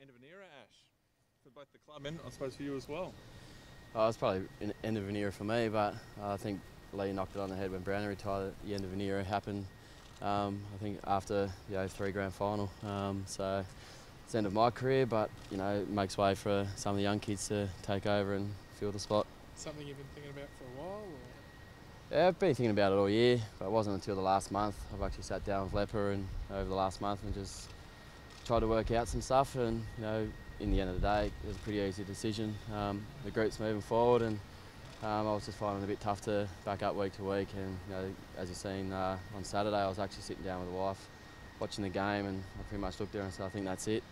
end of an era, Ash, for both the club and I suppose for you as well. It's probably an end of an era for me, but I think Lee knocked it on the head when Brownie retired. The end of an era happened, I think, after 3 grand final. So it's the end of my career, but it makes way for some of the young kids to take over and fill the spot. Something you've been thinking about for a while? Or? Yeah, I've been thinking about it all year, but it wasn't until the last month. I've actually sat down with Leppa and over the last month and just tried to work out some stuff, and in the end of the day, it was a pretty easy decision. The group's moving forward, and I was just finding it a bit tough to back up week to week. And as you've seen on Saturday, I was actually sitting down with the wife, watching the game, and I pretty much looked there and said, I think that's it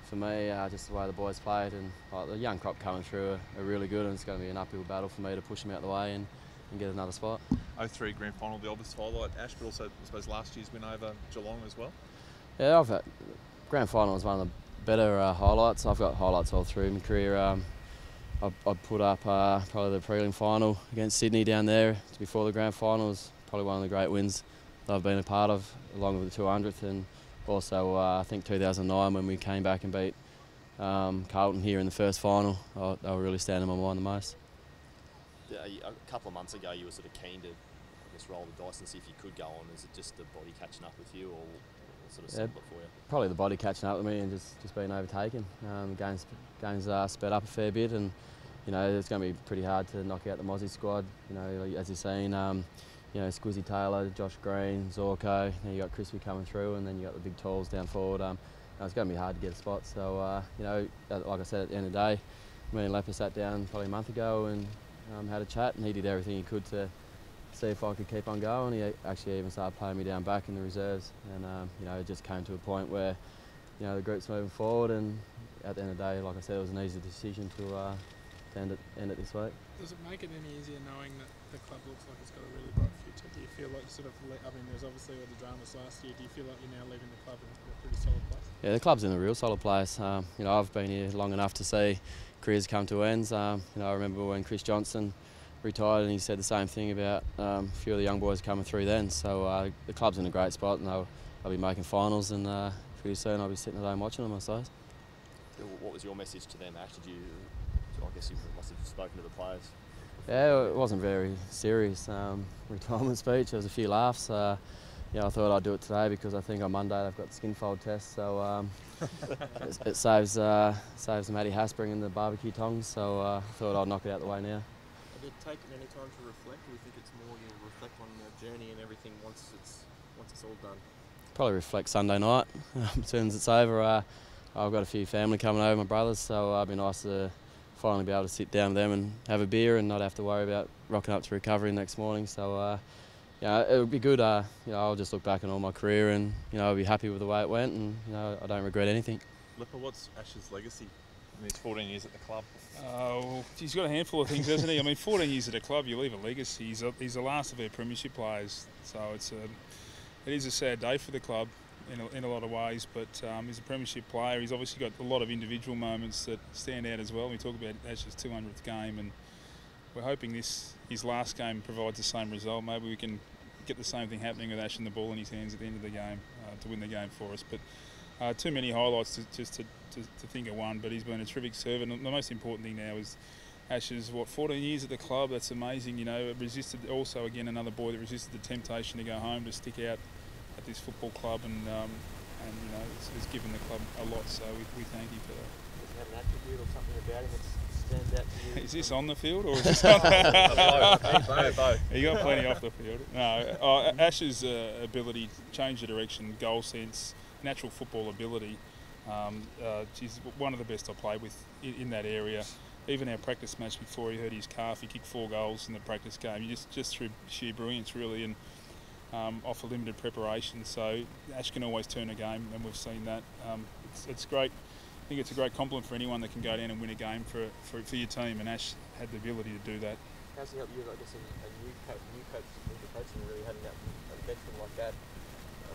for me. Just the way the boys played, and the young crop coming through are really good, and it's going to be an uphill battle for me to push them out the way and get another spot. 03 grand final, the obvious highlight, Ash, but also I suppose last year's win over Geelong as well. Yeah, grand final was one of the better highlights. I've got highlights all through my career. I'd put up probably the prelim final against Sydney down there before the grand final. It was probably one of the great wins that I've been a part of, along with the 200th, and also I think 2009 when we came back and beat Carlton here in the first final. They were really standing in my mind the most. A couple of months ago you were sort of keen to, roll the dice and see if you could go on. Is it just the body catching up with you, or sort of settled it for you? Probably the body catching up with me and just being overtaken. Games sped up a fair bit, and it's going to be pretty hard to knock out the Mozzie squad. As you've seen, Squizzy Taylor, Josh Green, Zorko. Then you got Crispy coming through, and then you got the big talls down forward. It's going to be hard to get a spot. So like I said, at the end of the day, me and Leppa sat down probably a month ago and had a chat, and he did everything he could to see if I could keep on going. He actually even started playing me down back in the reserves, and it just came to a point where the group's moving forward, and at the end of the day, like I said, it was an easy decision to end it this week. Does it make it any easier knowing that the club looks like it's got a really bright future? Do you feel like there's obviously all the dramas last year. Do you feel like you're now leaving the club in a pretty solid place? Yeah, the club's in a real solid place. I've been here long enough to see careers come to ends. I remember when Chris Johnson retired, and he said the same thing about a few of the young boys coming through then. So the club's in a great spot, and they'll be making finals, and pretty soon I'll be sitting at home watching them, I suppose. What was your message to them, Ash? I guess you must have spoken to the players. Yeah, it wasn't very serious retirement speech. There was a few laughs. I thought I'd do it today because I think on Monday they've got the skin fold test, so it saves Matty Haas bringing the barbecue tongs. So I thought I'd knock it out the way now. Did it take any time to reflect, or do you think it's more you'll reflect on the journey and everything once it's all done? Probably reflect Sunday night as soon as it's over. I've got a few family coming over, my brothers, so it'd be nice to finally be able to sit down with them and have a beer and not have to worry about rocking up to recovery next morning. So it would be good. I'll just look back on all my career, and I'll be happy with the way it went, and I don't regret anything. Leppa, what's Ash's legacy in his 14 years at the club? Well, he's got a handful of things, hasn't he? I mean, 14 years at a club, you leave a legacy. He's the last of our premiership players, so it is a sad day for the club in a lot of ways. But he's a premiership player. He's obviously got a lot of individual moments that stand out as well. We talk about Ash's 200th game, and we're hoping his last game provides the same result. Maybe we can get the same thing happening with Ash and the ball in his hands at the end of the game to win the game for us. But too many highlights to think of one, but he's been a terrific servant. The most important thing now is Ash's 14 years at the club. That's amazing. Resisted also again another boy that resisted the temptation to go home, to stick out at this football club, and it's given the club a lot. So we thank him for that. Does he have an attribute or something about him that stands out to you? Is this on the field or is this on the Both. He got plenty off the field. No, Ash's ability, change of direction, goal sense, natural football ability. She's one of the best I played with in that area. Even our practice match before he hurt his calf, he kicked 4 goals in the practice game. Just through sheer brilliance, really, and off a limited preparation. So Ash can always turn a game, and we've seen that. It's great. I think it's a great compliment for anyone that can go down and win a game for your team, and Ash had the ability to do that. How's he helped you, I guess, a new coach into coaching, really having a veteran like that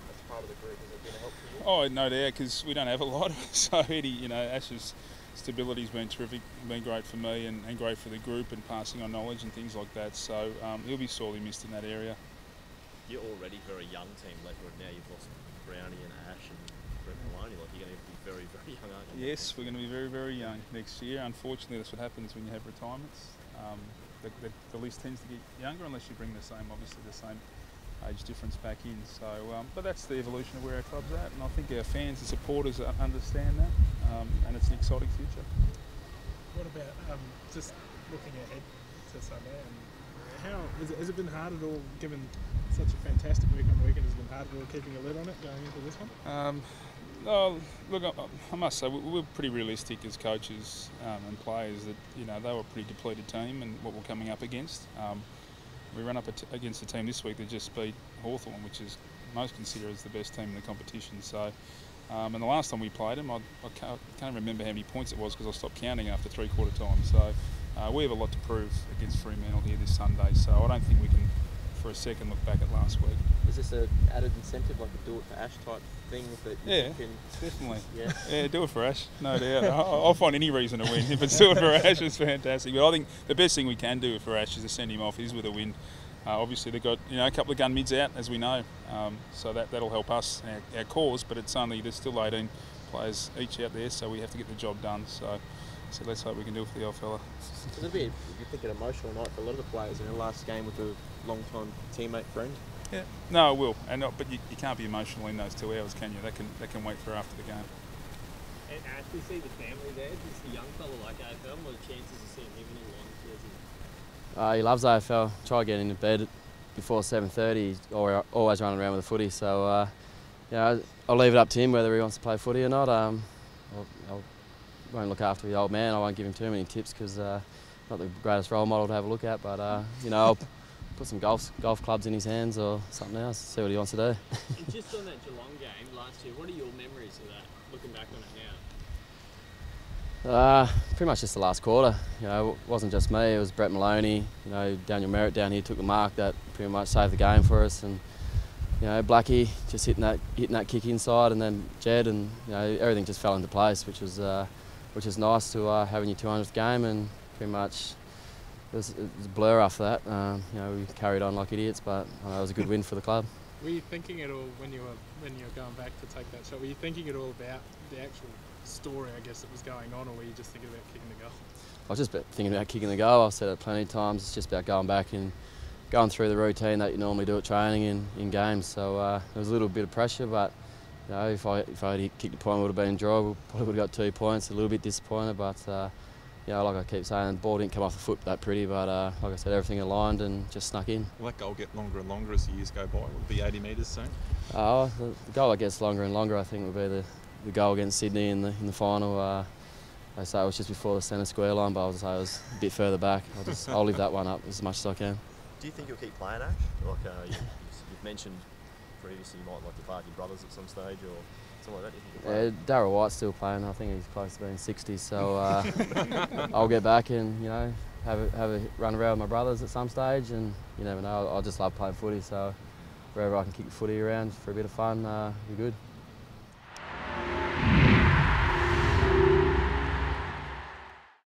as part of the group? Has it been a help for you? Oh, no doubt, because we don't have a lot. So Ash's stability's been terrific, been great for me and great for the group, and passing on knowledge and things like that. So he'll be sorely missed in that area. You're already very young team, Leppa, and now you've lost Brownie and Ash and Brett Maloney. You're going to be very, very young, aren't you? Yes, we're going to be very, very young next year. Unfortunately, that's what happens when you have retirements. The list tends to get younger unless you bring the same age difference back in. So, but that's the evolution of where our club's at, and I think our fans and supporters understand that, and it's an exciting future. What about just looking ahead to Sunday? And how has it been hard at all, given such a fantastic week on the weekend? Has it been hard at all keeping a lid on it going into this one? Oh, look, I must say we're pretty realistic as coaches and players that they were a pretty depleted team and what we're coming up against. We run up against a team this week that just beat Hawthorn, which is most considered as the best team in the competition. So, and the last time we played them, I can't remember how many points it was because I stopped counting after three-quarter time. So we have a lot to prove against Fremantle here this Sunday. So I don't think we can, for a second, look back at last week. Is this an added incentive, like a do it for Ash type thing that you can? Definitely. Yeah. Yeah, do it for Ash, no doubt. I'll find any reason to win. If it's do it for Ash, it's fantastic. But I think the best thing we can do for Ash is to send him off is with a win. Obviously they've got a couple of gun mids out, as we know, so that'll help us our cause. But there's still 18 players each out there, so we have to get the job done. So let's hope we can do it for the old fella. It'll be, you think, an emotional night for a lot of the players in their last game with a long-time teammate friend. Yeah, no, it will, but you can't be emotional in those 2 hours, can you? That can wait for after the game. And Ash, we see the family there. Does the young fella like AFL? What are the chances of seeing him in a long jersey? He loves AFL. Try getting into bed before 7:30. He's always running around with a footy. So I'll leave it up to him whether he wants to play footy or not. I won't look after the old man. I won't give him too many tips because not the greatest role model to have a look at. But I'll put some golf clubs in his hands or something else. See what he wants to do. And just on that Geelong game last year, what are your memories of that? Looking back on it now. Pretty much just the last quarter. It wasn't just me. It was Brett Maloney. Daniel Merritt down here took the mark that pretty much saved the game for us, and Blackie just hitting that kick inside, and then Jed, and everything just fell into place, which was nice to having your 200th game, and pretty much it was a blur after that. We carried on like idiots, but it was a good win for the club. Were you thinking at all when you were going back to take that shot? Were you thinking at all about the actual story, I guess, that was going on, or were you just thinking about kicking the goal? I was just thinking about kicking the goal. I've said it plenty of times. It's just about going back and going through the routine that you normally do at training and in games. So there was a little bit of pressure, but if I had kicked the point, it would have been enjoyable. Probably would have got 2 points. A little bit disappointed, but like I keep saying, the ball didn't come off the foot that pretty, but like I said, everything aligned and just snuck in. Will that goal get longer and longer as the years go by? Will it be 80 metres soon? The goal that gets longer and longer, I think, will be the goal against Sydney in the final. They say it was just before the centre square line, but I would say it was a bit further back. I'll leave that one up as much as I can. Do you think you'll keep playing, Ash? Like you've mentioned previously, you might like to play with your brothers at some stage or something like that. Do you think you'll play? Darryl White's still playing. I think he's close to being 60, so I'll get back and have a run around with my brothers at some stage. And you never know. I just love playing footy, so wherever I can kick the footy around for a bit of fun, be good.